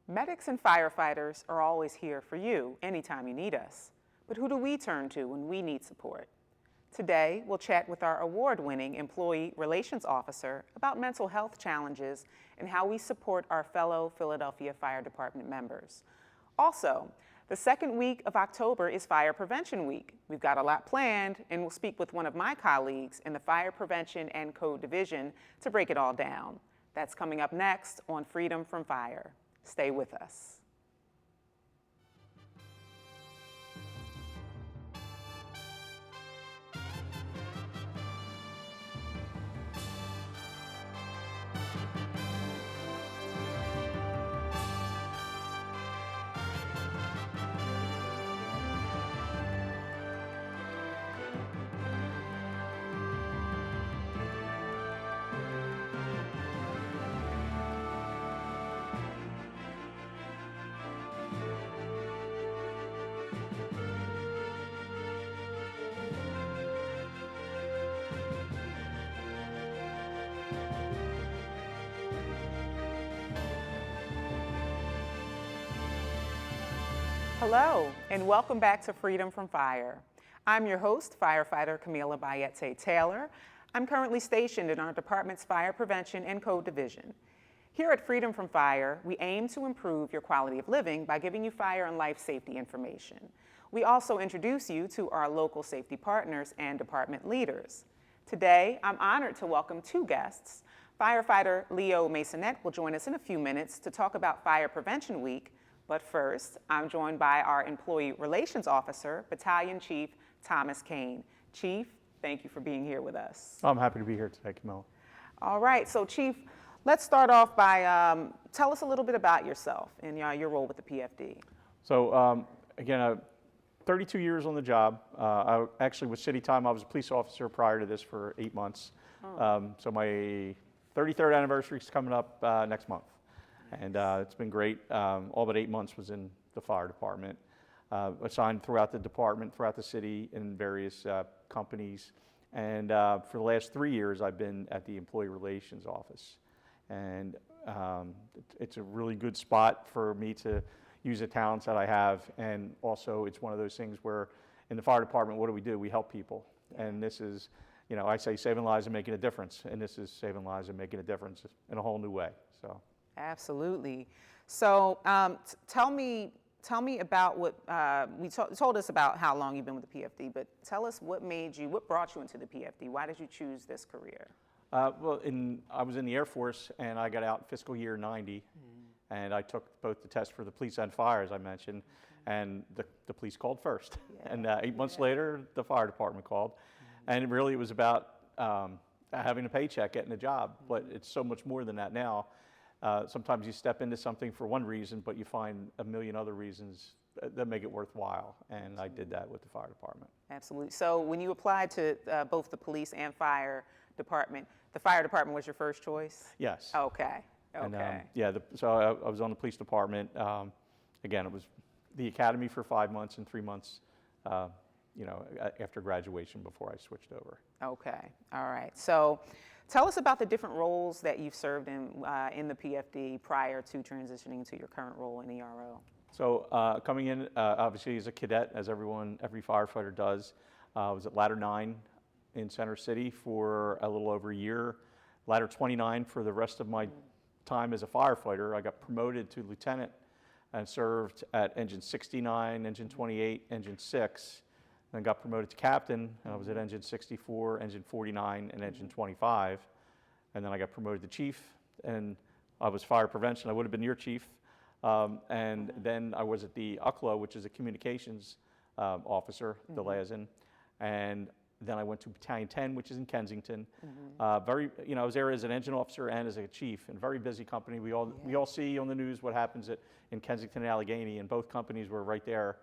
Medics and firefighters are always here for you anytime you need us. But who do we turn to when we need support? Today, we'll chat with our award-winning Employee Relations Officer about mental health challenges and how we support our fellow Philadelphia Fire Department members. Also, the second week of October is Fire Prevention Week. We've got a lot planned, and we'll speak with one of my colleagues in the Fire Prevention and Code Division to break it all down. That's coming up next on Freedom from Fire. Stay with us. Hello, and welcome back to Freedom from Fire. I'm your host, firefighter Camila Bayete-Taylor. I'm currently stationed in our department's Fire Prevention and Code Division. Here at Freedom from Fire, we aim to improve your quality of living by giving you fire and life safety information. We also introduce you to our local safety partners and department leaders. Today, I'm honored to welcome two guests. Firefighter Leo Masonette will join us in a few minutes to talk about Fire Prevention Week. But first, I'm joined by our Employee Relations Officer, Battalion Chief Thomas Kane. Chief, thank you for being here with us. I'm happy to be here today, Camilla. All right, so Chief, let's start off by tell us a little bit about yourself and your role with the PFD. So again, 32 years on the job. I actually was city time. I was a police officer prior to this for 8 months. So my 33rd anniversary is coming up next month. And it's been great. All but 8 months was in the fire department. Assigned throughout the department, throughout the city, in various companies. And for the last 3 years, I've been at the Employee Relations Office. And it's a really good spot for me to use the talents that I have. And also, it's one of those things where in the fire department, what do? We help people. And this is, you know, I say saving lives and making a difference. And this is saving lives and making a difference in a whole new way. So. Absolutely. So tell me about what, told us about how long you've been with the PFD, but tell us what brought you into the PFD? Why did you choose this career? I was in the Air Force and I got out fiscal year 90 and I took both the tests for the police and fire, as I mentioned, and the police called first. Yeah. And 8 months later, the fire department called. And it really was about having a paycheck, getting a job, but it's so much more than that now. Sometimes you step into something for one reason, but you find a million other reasons that make it worthwhile, and I did that with the fire department. Absolutely. So when you applied to both the police and fire department, the fire department was your first choice? Yes. Okay. And, so I was on the police department. Again, it was the academy for 5 months and 3 months, after graduation before I switched over. Okay. All right. So tell us about the different roles that you've served in the PFD prior to transitioning to your current role in ERO. So coming in, obviously as a cadet, as every firefighter does, I was at Ladder 9 in Center City for a little over a year. Ladder 29 for the rest of my time as a firefighter. I got promoted to lieutenant and served at Engine 69, Engine 28, Engine 6. Then got promoted to captain, and I was at Engine 64, Engine 49, and Engine 25. And then I got promoted to chief, and I was fire prevention. I would have been your chief. And then I was at the UCLO, which is a communications officer, the liaison. And then I went to Battalion 10, which is in Kensington. I was there as an engine officer and as a chief, and very busy company. We all see on the news what happens in Kensington and Allegheny, and both companies were right there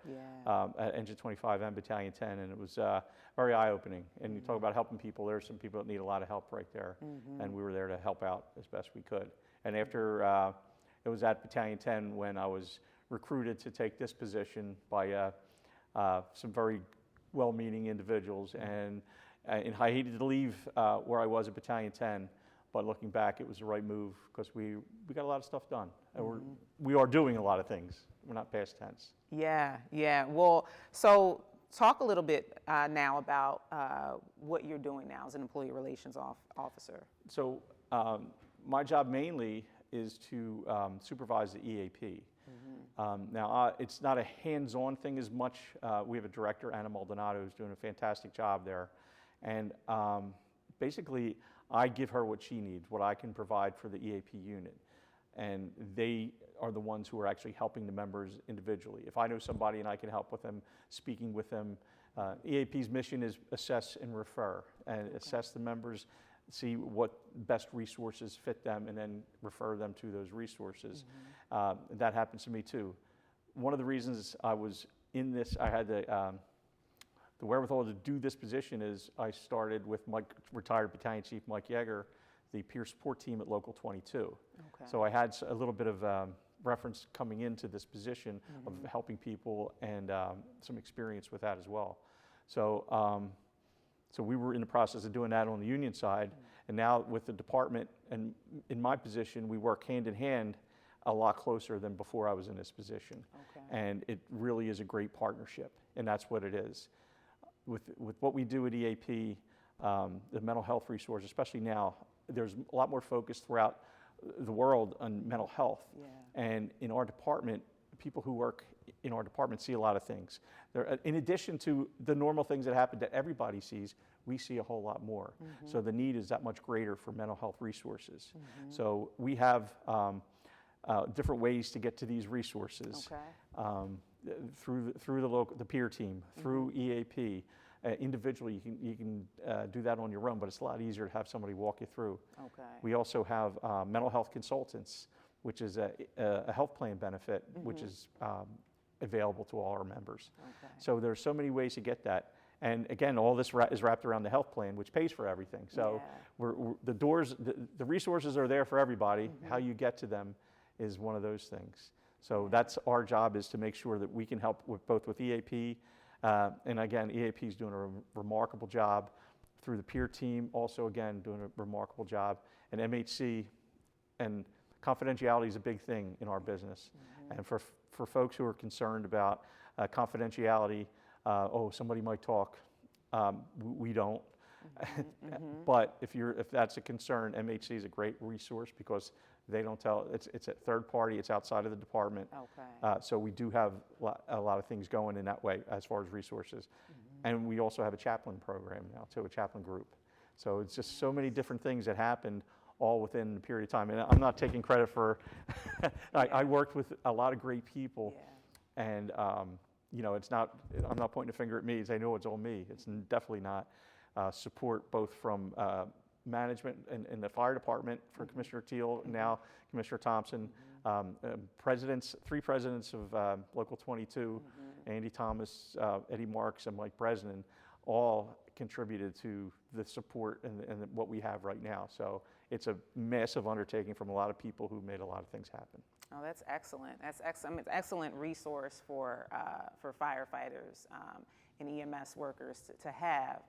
at Engine 25 and Battalion 10, and it was very eye-opening. And you talk about helping people, there are some people that need a lot of help right there, and we were there to help out as best we could. And after, it was at Battalion 10 when I was recruited to take this position by some very well-meaning individuals, and I hated to leave where I was at Battalion 10, but looking back, it was the right move because we got a lot of stuff done. And we are doing a lot of things. We're not past tense. Yeah, yeah. Well, so talk a little bit now about what you're doing now as an employee relations officer. So my job mainly is to supervise the EAP. Now, it's not a hands-on thing as much. We have a director, Anna Maldonado, who's doing a fantastic job there. And basically, I give her what she needs, what I can provide for the EAP unit. And they are the ones who are actually helping the members individually. If I know somebody and I can help with them, speaking with them, EAP's mission is assess and refer, and assess the members, see what best resources fit them, and then refer them to those resources. That happens to me too. One of the reasons I was in this, I had the wherewithal to do this position is I started with retired Battalion Chief Mike Yeager, the peer support team at Local 22. Okay. So I had a little bit of reference coming into this position of helping people and some experience with that as well. So, so we were in the process of doing that on the union side, and now with the department and in my position, we work hand in hand a lot closer than before I was in this position. Okay. And it really is a great partnership, and that's what it is. With what we do at EAP, the mental health resource, especially now, there's a lot more focus throughout the world on mental health. Yeah. And in our department, people who work in our department see a lot of things. In addition to the normal things that happen that everybody sees, we see a whole lot more. So the need is that much greater for mental health resources. So we have different ways to get to these resources. Okay. Through the peer team, through EAP. Individually, you can do that on your own, but it's a lot easier to have somebody walk you through. Okay. We also have mental health consultants, which is a health plan benefit, which is available to all our members. Okay. So there's so many ways to get that. And again, all this is wrapped around the health plan, which pays for everything. So the doors, the resources are there for everybody. How you get to them is one of those things. So that's our job, is to make sure that we can help with both with EAP, and again, EAP is doing a remarkable job through the peer team, also again doing a remarkable job, and MHC, and confidentiality is a big thing in our business. And for folks who are concerned about confidentiality, oh, somebody might talk, we don't. But if that's a concern, MHC is a great resource because they don't tell. It's a third party. It's outside of the department. Okay. So we do have a lot of things going in that way as far as resources, and we also have a chaplain program now too, a chaplain group. So it's just so many different things that happened all within a period of time. And I'm not taking credit for. I worked with a lot of great people, and you know, it's not. I'm not pointing a finger at me. I know it's all me. It's definitely not. Support both from management in the fire department for Commissioner Teal, now Commissioner Thompson, three presidents of Local 22, Andy Thomas, Eddie Marks, and Mike Bresnan, all contributed to the support and what we have right now. So it's a massive undertaking from a lot of people who made a lot of things happen. Oh, that's excellent. That's excellent. It's an excellent resource for firefighters and EMS workers to have.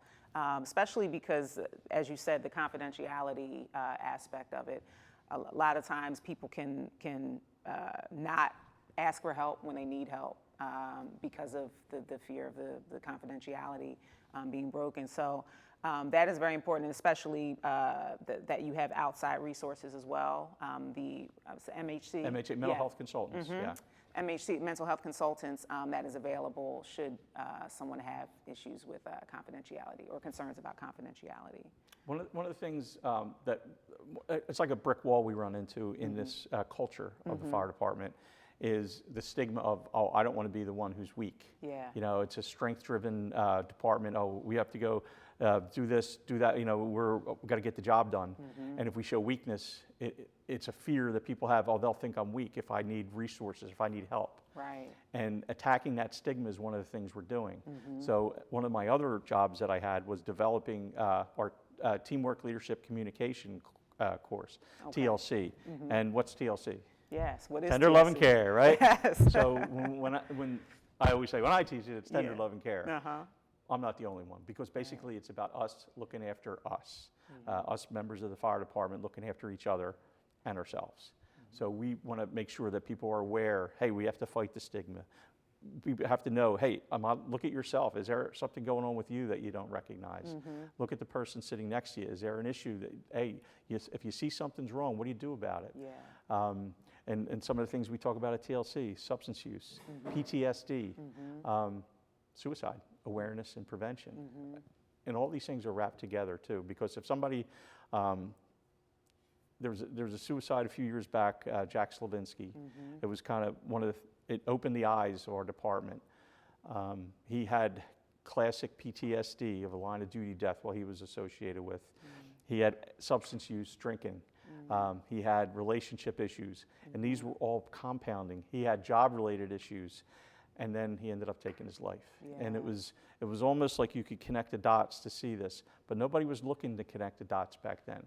Especially because, as you said, the confidentiality aspect of it. A lot of times people can not ask for help when they need help because of the fear of the confidentiality being broken. So that is very important, especially that you have outside resources as well. The MHC. MHC, mental health consultants, yeah. MHC, mental health consultants, that is available should someone have issues with confidentiality or concerns about confidentiality. One of the things that, it's like a brick wall we run into in this culture of the fire department is the stigma of, oh, I don't want to be the one who's weak. Yeah. You know, it's a strength-driven department. Oh, we have to go do this, do that. You know, we've got to get the job done. And if we show weakness, it's a fear that people have. Oh, they'll think I'm weak if I need resources, if I need help. Right. And attacking that stigma is one of the things we're doing. So one of my other jobs that I had was developing our Teamwork Leadership Communication course, TLC. And what's TLC? Yes. What is Tender TLC? love and care, right? Yes. So when I always say, when I teach it, it's tender love and care. Uh-huh. I'm not the only one, because basically it's about us looking after us. us members of the fire department looking after each other and ourselves. So we want to make sure that people are aware, hey, we have to fight the stigma. We have to know, hey, look at yourself. Is there something going on with you that you don't recognize? Look at the person sitting next to you. Is there an issue that, hey, if you see something's wrong, what do you do about it? Yeah. And some of the things we talk about at TLC, substance use, PTSD, suicide, awareness and prevention. And all these things are wrapped together too, because if somebody, there was a suicide a few years back, Jack Slavinsky. It was kind of it opened the eyes of our department. He had classic PTSD of a line of duty death while he was associated with. He had substance use, drinking. He had relationship issues, and these were all compounding. He had job-related issues, and then he ended up taking his life. Yeah. And it was almost like you could connect the dots to see this, but nobody was looking to connect the dots back then.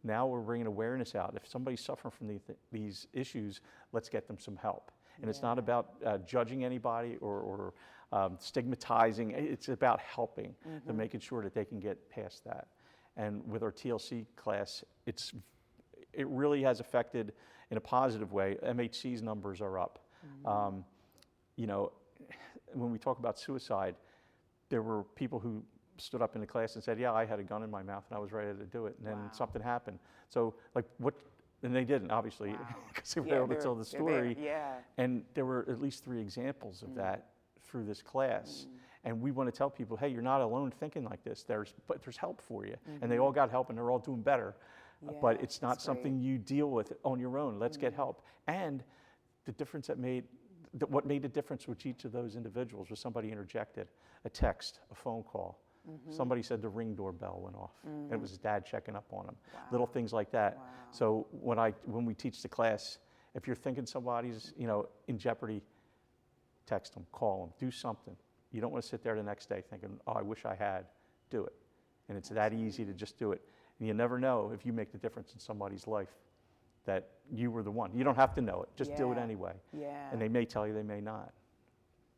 Now we're bringing awareness out. If somebody's suffering from these issues, let's get them some help. And it's not about judging anybody or stigmatizing. It's about helping to making sure that they can get past that. And with our TLC class, it really has affected in a positive way. MHC's numbers are up. You know, when we talk about suicide, there were people who stood up in the class and said, yeah, I had a gun in my mouth and I was ready to do it. And then something happened. So like and they didn't, obviously, because they were able to tell the story. And there were at least 3 examples of that through this class. And we want to tell people, hey, you're not alone thinking like this. But there's help for you. And they all got help and they're all doing better. But it's not something you deal with on your own. Let's get help. And the difference what made the difference with each of those individuals was somebody interjected, a text, a phone call. Somebody said the Ring doorbell went off. And it was his dad checking up on him. Little things like that. So when we teach the class, if you're thinking somebody's in jeopardy, text them, call them, do something. You don't want to sit there the next day thinking, oh, I wish I had. Do it. And it's that easy to just do it. And you never know if you make the difference in somebody's life that you were the one. You don't have to know it. Just do it anyway. And they may tell you, they may not.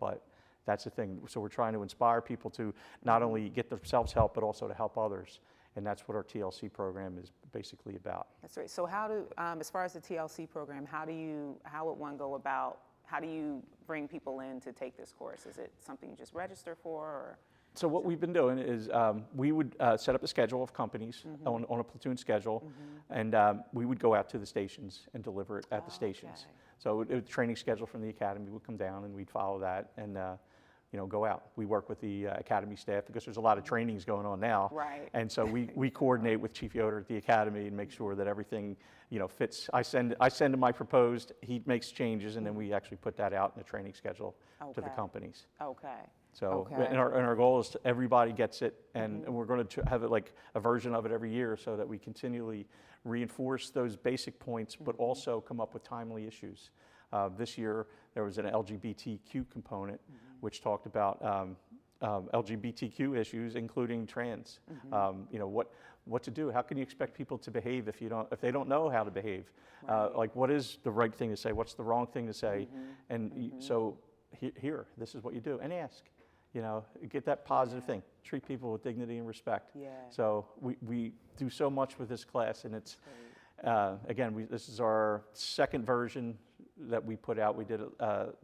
But that's the thing. So we're trying to inspire people to not only get themselves help, but also to help others. And that's what our TLC program is basically about. That's right. So as far as the TLC program, how would one go about, how do you bring people in to take this course? Is it something you just register for? Or? So what we've been doing is we would set up a schedule of companies on a platoon schedule, and we would go out to the stations and deliver it at the stations. So a training schedule from the academy would come down, and we'd follow that and go out. We work with the academy staff because there's a lot of trainings going on now. And so we coordinate with Chief Yoder at the academy and make sure that everything fits. I send him my proposed, he makes changes, and then we actually put that out in the training schedule to the companies. So, and our goal is everybody gets it, and we're going to have it like a version of it every year so that we continually reinforce those basic points, but also come up with timely issues. This year, there was an LGBTQ component, which talked about LGBTQ issues, including trans. What to do? How can you expect people to behave if they don't know how to behave? Like, what is the right thing to say? What's the wrong thing to say? And so here, this is what you do, and ask. Get that positive thing. Treat people with dignity and respect. So we do so much with this class, and it's, again, this is our second version that we put out. We did it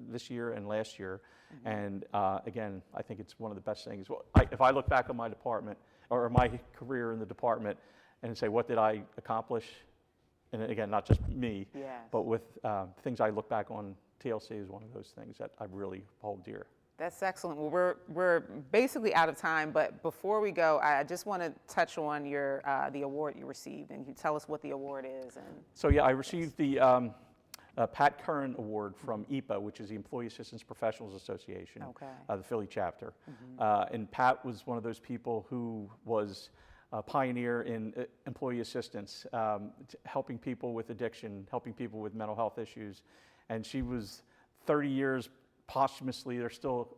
this year and last year. And again, I think it's one of the best things. Well, if I look back on my department, or my career in the department, and say, what did I accomplish? And again, not just me, but with things I look back on, TLC is one of those things that I really hold dear. That's excellent. Well, we're basically out of time, but before we go, I just want to touch on the award you received, and you tell us what the award is. So I received the Pat Curran Award from EPA, which is the Employee Assistance Professionals Association, the Philly chapter. And Pat was one of those people who was a pioneer in employee assistance, helping people with addiction, helping people with mental health issues. And she was 30 years posthumously, they're still,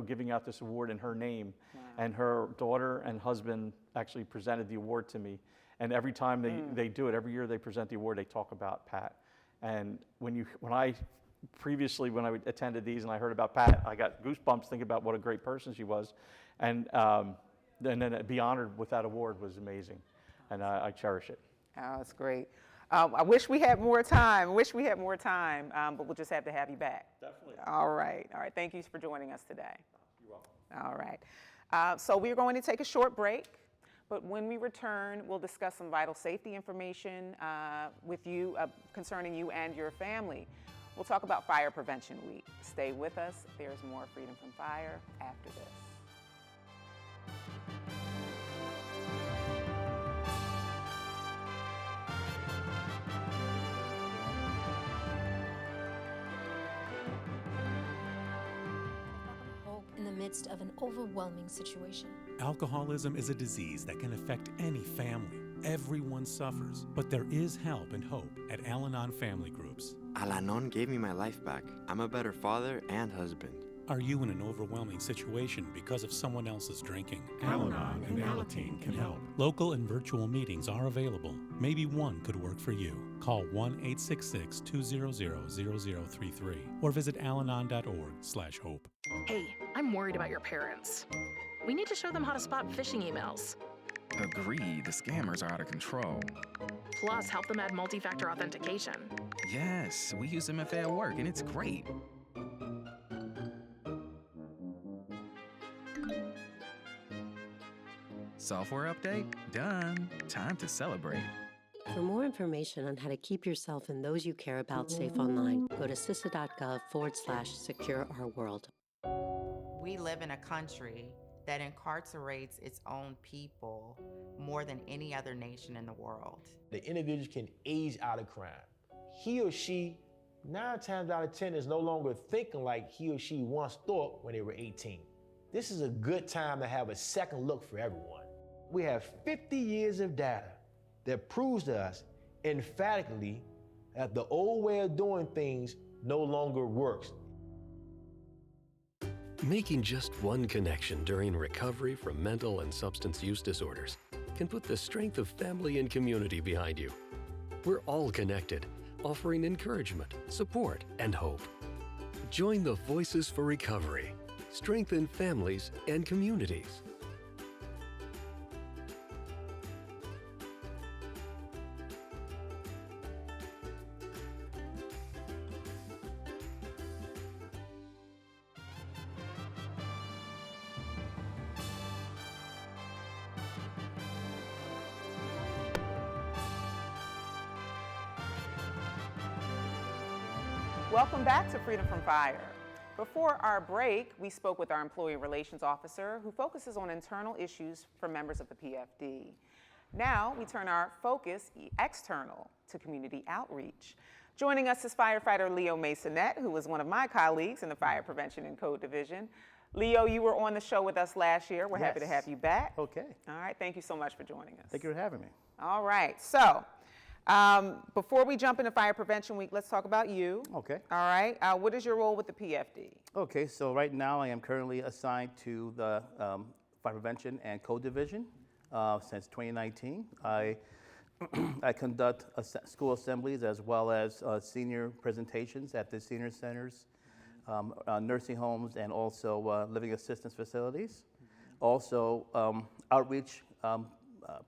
giving out this award in her name. And her daughter and husband actually presented the award to me. And every time they do it, every year they present the award, they talk about Pat. And when I attended these and I heard about Pat, I got goosebumps thinking about what a great person she was. And then to be honored with that award was amazing. and I cherish it. Oh, that's great. I wish we had more time. But we'll just have to have you back. Definitely. All right. Thank you for joining us today. You're welcome. All right. So we're going to take a short break, but when we return, we'll discuss some vital safety information with you concerning you and your family. We'll talk about Fire Prevention Week. Stay with us. There's more Freedom from Fire after this. In the midst of an overwhelming situation. Alcoholism is a disease that can affect any family. Everyone suffers, but there is help and hope at Al-Anon Family Groups. Al-Anon gave me my life back. I'm a better father and husband. Are you in an overwhelming situation because of someone else's drinking? Al-Anon and Alateen can help. Local and virtual meetings are available. Maybe one could work for you. Call 1-866-200-0033 or visit alanon.org/hope. Hey, I'm worried about your parents. We need to show them how to spot phishing emails. Agreed, the scammers are out of control. Plus, help them add multi-factor authentication. Yes, we use MFA at work and it's great. Software update? Done. Time to celebrate. For more information on how to keep yourself and those you care about safe online, go to cisa.gov/secure-our-world. We live in a country that incarcerates its own people more than any other nation in the world. The individual can age out of crime. He or she, 9 times out of 10, is no longer thinking like he or she once thought when they were 18. This is a good time to have a second look for everyone. We have 50 years of data that proves to us emphatically that the old way of doing things no longer works. Making just one connection during recovery from mental and substance use disorders can put the strength of family and community behind you. We're all connected, offering encouragement, support, and hope. Join the Voices for Recovery. Strengthen families and communities. Welcome back to Freedom from Fire. Before our break, we spoke with our Employee Relations Officer who focuses on internal issues for members of the PFD. Now we turn our focus external to community outreach. Joining us is firefighter Leo Masonette, who was one of my colleagues in the Fire Prevention and Code Division. Leo, you were on the show with us last year. We're happy to have you back. Okay. All right, thank you so much for joining us. Thank you for having me. All right, so before we jump into Fire Prevention Week, let's talk about you. Okay. All right, what is your role with the PFD? Okay, so right now I am currently assigned to the Fire Prevention and Code Division since 2019. I conduct school assemblies as well as senior presentations at the senior centers, nursing homes, and also living assistance facilities. Also, outreach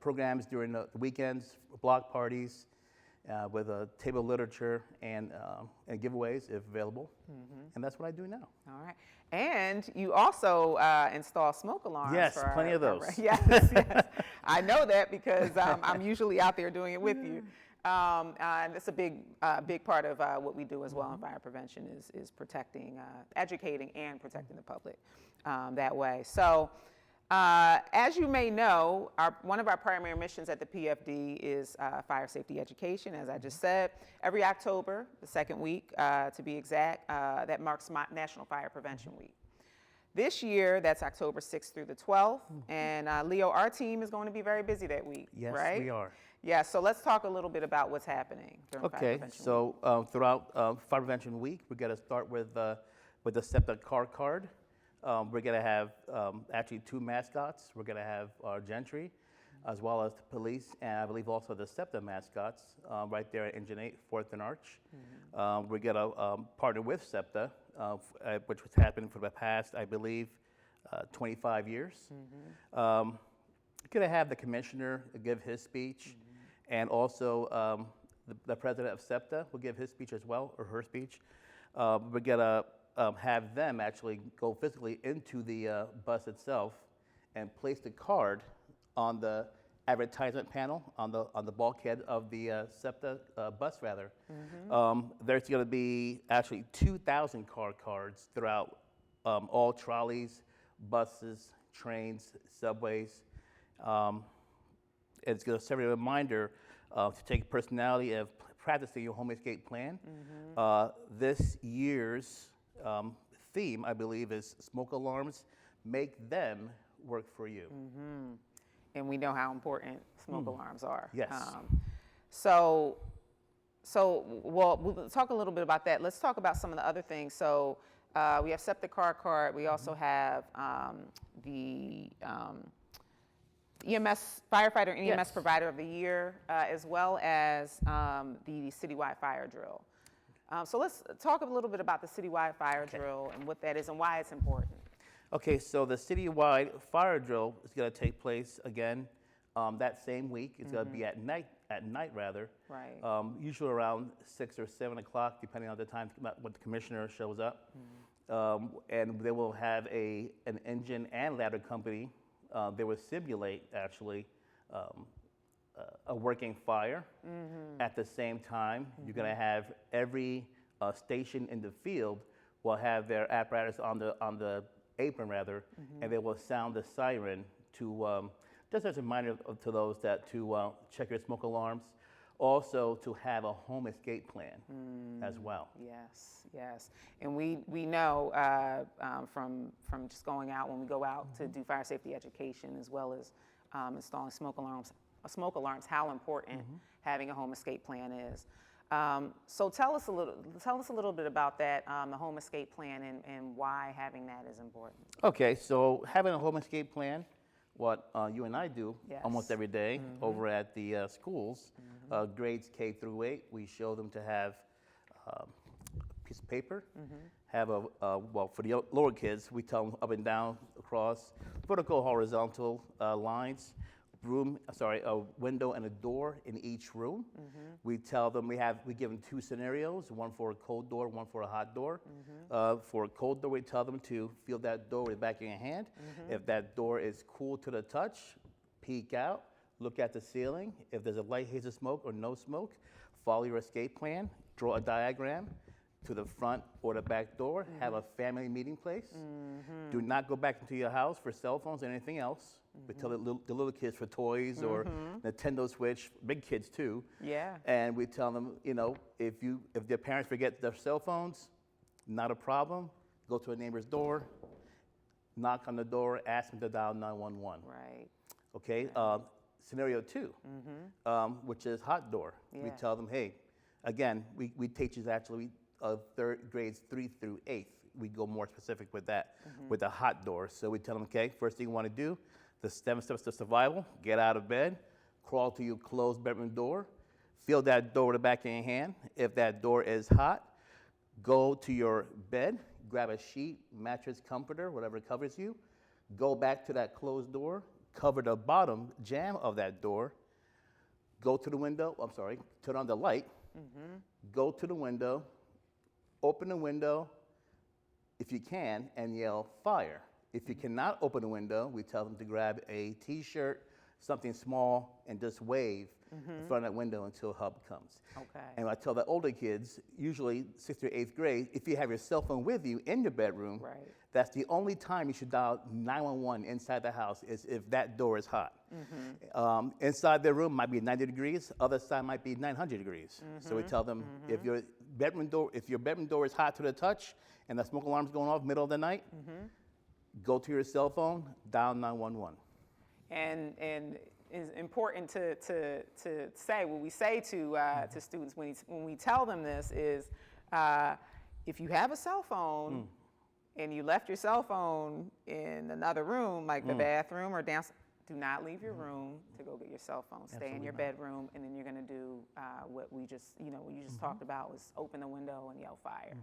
programs during the weekends, block parties, with a table of literature and giveaways if available. And that's what I do now. All right. And you also install smoke alarms. Yes, plenty of those. Yes, yes. I know that because I'm usually out there doing it with you. And it's a big part of what we do as well in fire prevention is protecting, educating and protecting the public that way. So as you may know, one of our primary missions at the PFD is fire safety education, as I just said. Every October, the second week to be exact, that marks National Fire Prevention Week. This year, that's October 6th through the 12th, and Leo, our team is going to be very busy that week, Yes, right? we are. Yeah, so let's talk a little bit about what's happening during Fire Okay, Prevention Week. so throughout Fire Prevention Week, we're going to start with the SEPTA car card. We're going to have actually 2 mascots. We're going to have our Gentry, as well as the police, and I believe also the SEPTA mascots right there at Engine 8, 4th and Arch. We're going to partner with SEPTA, which has happened for the past, I believe, 25 years. going to have the commissioner give his speech, and also the president of SEPTA will give his speech as well, or her speech. We're going to have them actually go physically into the bus itself and place the card on the advertisement panel on the bulkhead of the SEPTA bus, rather. There's going to be actually 2,000 cards throughout all trolleys, buses, trains, subways. It's going to serve as a reminder to take personality of practicing your home escape plan. This year's theme, I believe, is smoke alarms. Make them work for you. And we know how important smoke alarms are. Yes. Well, we'll talk a little bit about that. Let's talk about some of the other things. So we have SEPTA card. We also have the EMS firefighter and EMS provider of the year, as well as the citywide fire drill. So let's talk a little bit about the citywide fire drill and what that is and why it's important. Okay, so the citywide fire drill is going to take place again that same week. It's going to be at night rather. Right. Usually around 6 or 7 o'clock, depending on the time when the commissioner shows up. And they will have an engine and ladder company. They will simulate actually a working fire. At the same time, you're going to have every station in the field will have their apparatus on the apron rather, and they will sound the siren to just as a reminder to those that to check your smoke alarms. Also to have a home escape plan as well. Yes. And we know from just going out, when we go out to do fire safety education, as well as installing smoke alarms, how important having a home escape plan is. So tell us a little bit about that, the home escape plan, and why having that is important. Okay, so having a home escape plan, what you and I do almost every day over at the schools, grades K through 8, we show them to have a piece of paper, have well, for the lower kids, we tell them up and down, across, vertical, horizontal lines, a window and a door in each room. We tell them, we give them 2 scenarios, one for a cold door, one for a hot door. For a cold door, we tell them to feel that door with the back of your hand. If that door is cool to the touch, peek out, look at the ceiling. If there's a light haze of smoke or no smoke, follow your escape plan, draw a diagram to the front or the back door, have a family meeting place. Do not go back into your house for cell phones or anything else. We tell the little kids for toys or Nintendo Switch, big kids too. Yeah. And we tell them, if their parents forget their cell phones, not a problem. Go to a neighbor's door, knock on the door, ask them to dial 911. Right. Okay. Scenario 2, which is hot door. Yeah. We tell them, hey, again, we teach you actually grades 3 through 8th. We go more specific with that, with the hot door. So we tell them, okay, first thing you want to do, the 7 steps to survival, get out of bed, crawl to your closed bedroom door, feel that door with the back of your hand. If that door is hot, go to your bed, grab a sheet, mattress, comforter, whatever covers you, go back to that closed door, cover the bottom jamb of that door, go to the window, turn on the light, go to the window, open the window if you can, and yell fire. If you cannot open the window, we tell them to grab a t-shirt, something small, and just wave in front of that window until help comes. Okay. And I tell the older kids, usually 6th or 8th grade, if you have your cell phone with you in your bedroom, that's the only time you should dial 911 inside the house is if that door is hot. Inside their room might be 90 degrees, other side might be 900 degrees. So we tell them, if your bedroom door is hot to the touch and the smoke alarm's going off middle of the night, go to your cell phone, dial 911. And it's important to say, what we say to students when we tell them this is, if you have a cell phone and you left your cell phone in another room, like the bathroom or downstairs, do not leave your room to go get your cell phone. Stay in your bedroom, and then you're going to do what we just, talked about, was open the window and yell fire.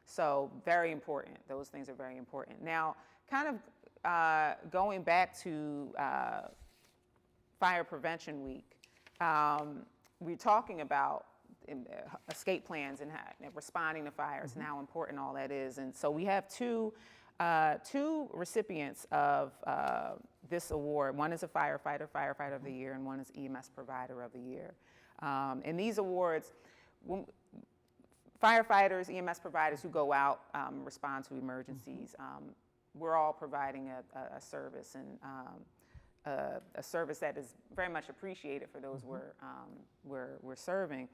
So very important. Those things are very important. Now, kind of going back to Fire Prevention Week, we're talking about escape plans and responding to fires and how important all that is. And so we have two recipients of this award. One is a firefighter of the year, and one is EMS provider of the year. And these awards, firefighters, EMS providers who go out, respond to emergencies, we're all providing a service, and a service that is very much appreciated for those we're serving.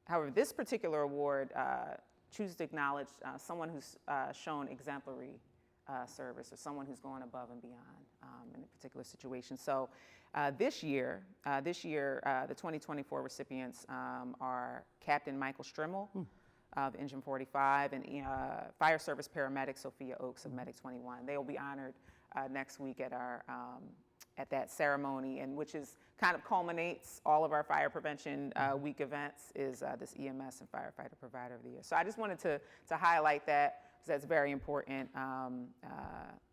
However, this particular award chooses to acknowledge someone who's shown exemplary service, or someone who's gone above and beyond in a particular situation. So this year, the 2024 recipients are Captain Michael Strimmel of Engine 45 and Fire Service Paramedic Sophia Oakes of Medic 21. They will be honored next week at our at that ceremony, and which is kind of culminates all of our Fire Prevention Week events, is this EMS and Firefighter Provider of the Year. So I just wanted to highlight that, because that's very important,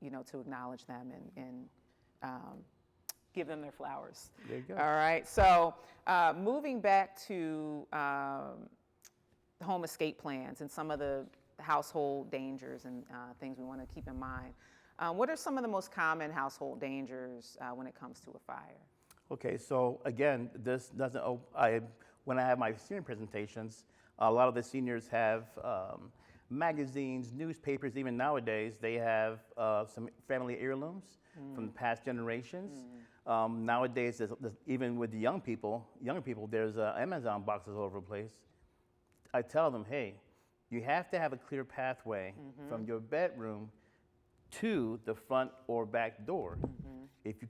you know, to acknowledge them and give them their flowers. There you go. All right, so moving back to home escape plans and some of the household dangers and things we want to keep in mind. What are some of the most common household dangers when it comes to a fire? Okay, so again, this doesn't, when I have my senior presentations, a lot of the seniors have magazines, newspapers. Even nowadays, they have some family heirlooms from past generations. Nowadays, there's, even with the younger people, there's Amazon boxes all over the place. I tell them, hey, you have to have a clear pathway from your bedroom to the front or back door. If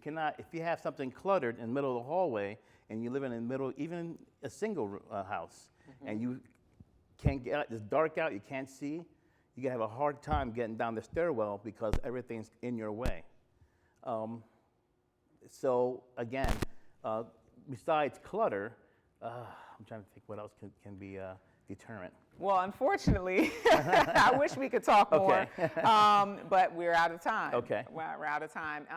you have something cluttered in the middle of the hallway, and you live in the middle, even a single house, and you can't get out, it's dark out, you can't see, you're gonna have a hard time getting down the stairwell because everything's in your way. So again, besides clutter, I'm trying to think what else can be a deterrent. Well, unfortunately, I wish we could talk more, but we're out of time. Okay. We're out of time,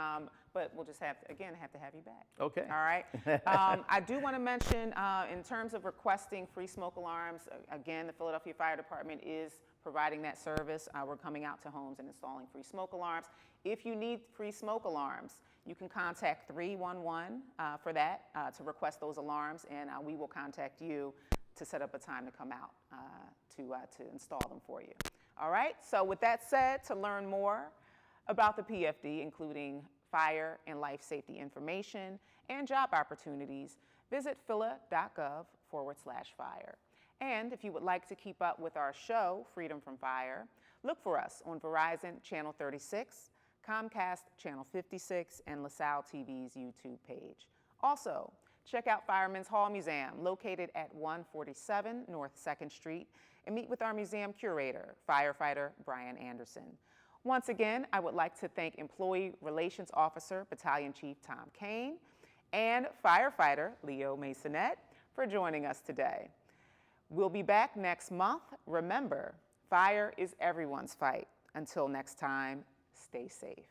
but we'll just have to have you back. Okay. All right. I do want to mention, in terms of requesting free smoke alarms, again, the Philadelphia Fire Department is providing that service. We're coming out to homes and installing free smoke alarms. If you need free smoke alarms, you can contact 311 for that, to request those alarms, and we will contact you to set up a time to come out to install them for you. All right, so with that said, to learn more about the PFD, including fire and life safety information and job opportunities, visit phila.gov/fire. And if you would like to keep up with our show, Freedom from Fire, look for us on Verizon Channel 36, Comcast Channel 56, and LaSalle TV's YouTube page. Also, check out Fireman's Hall Museum, located at 147 North 2nd Street, and meet with our museum curator, firefighter Brian Anderson. Once again, I would like to thank Employee Relations Officer, Battalion Chief Tom Kane, and firefighter Leo Masonette for joining us today. We'll be back next month. Remember, fire is everyone's fight. Until next time, stay safe.